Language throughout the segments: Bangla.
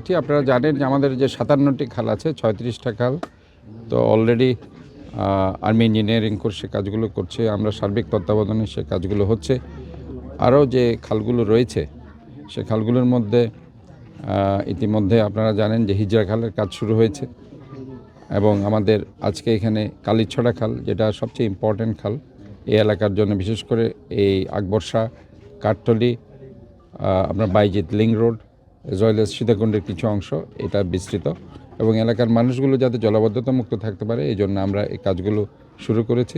দেখাচ্ছি। আপনারা জানেন যে আমাদের যে 57টি খাল আছে, 36টা খাল তো অলরেডি আর্মি ইঞ্জিনিয়ারিং কোর্স সে কাজগুলো করছে। আমরা সার্বিক তত্ত্বাবধানে সে কাজগুলো হচ্ছে। আরও যে খালগুলো রয়েছে সে খালগুলোর মধ্যে ইতিমধ্যে আপনারা জানেন যে হিজরা খালের কাজ শুরু হয়েছে এবং আমাদের আজকে এখানে কালীছড়া খাল, যেটা সবচেয়ে ইম্পর্ট্যান্ট খাল এই এলাকার জন্য, বিশেষ করে এই আকবরশাহ, কাঠতলি, আপনার বাইজিৎ লিং রোড, জয়লেস সীতাকুণ্ডের কিছু অংশ এটা বিস্তৃত এবং এলাকার মানুষগুলো যাতে জলাবদ্ধতা মুক্ত থাকতে পারে এই জন্য আমরা এই কাজগুলো শুরু করেছি।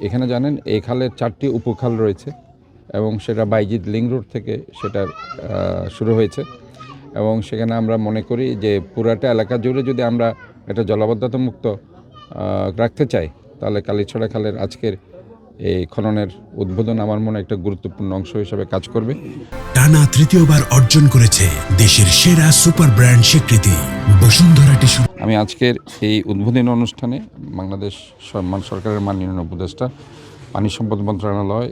এখানে জানেন এই খালের 4টি উপখাল রয়েছে এবং সেটা বাইজিৎ লিং রোড থেকে সেটা শুরু হয়েছে এবং সেখানে আমরা মনে করি যে পুরাটা এলাকা জুড়ে যদি আমরা এটা জলাবদ্ধতা মুক্ত রাখতে চাই তাহলে কালীছড়া খালের আজকের এই খননের উদ্বোধন আমার মনে একটা গুরুত্বপূর্ণ অংশ হিসেবে কাজ করবে। টানা তৃতীয়বার অর্জন করেছে দেশের সেরা সুপার ব্র্যান্ড স্বীকৃতি বসুন্ধরা টিস্যু। আমি আজকের এই উদ্বোধনী অনুষ্ঠানে বাংলাদেশ সরকারের মাননীয় উপদেষ্টা পানি সম্পদ মন্ত্রণালয়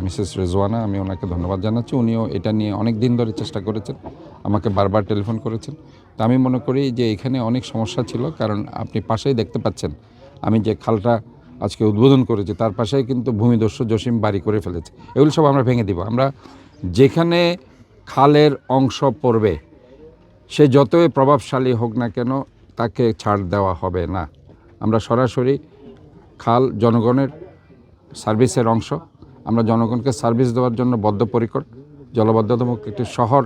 মিসেস রেজওয়ানা, আমি ওনাকে ধন্যবাদ জানাচ্ছি। উনিও এটা নিয়ে অনেক দিন ধরে চেষ্টা করেছেন, আমাকে বারবার টেলিফোন করেছেন। তো আমি মনে করি যে এখানে অনেক সমস্যা ছিল, কারণ আপনি পাশেই দেখতে পাচ্ছেন আমি যে খালটা আজকে উদ্বোধন করেছি তার পাশেই কিন্তু ভূমিদস্যু জসিম বাড়ি করে ফেলেছে। এগুলো সব আমরা ভেঙে দিব। আমরা যেখানে খালের অংশ পড়বে সে যতই প্রভাবশালী হোক না কেন তাকে ছাড় দেওয়া হবে না। আমরা সরাসরি খাল জনগণের সার্ভিসের অংশ, আমরা জনগণকে সার্ভিস দেওয়ার জন্য বদ্ধপরিকর। জলবদ্ধতামুক্ত একটি শহর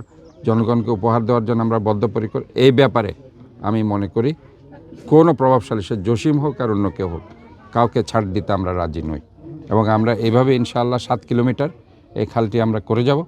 জনগণকে উপহার দেওয়ার জন্য আমরা বদ্ধপরিকর। এই ব্যাপারে আমি মনে করি কোনো প্রভাবশালী, সে জসিম হোক আর অন্য কেউ হোক, কাউকে ছাড় দিতে আমরা রাজি নই এবং আমরা এইভাবে ইনশাআল্লাহ 7 কিলোমিটার এই খালটি আমরা করে যাব।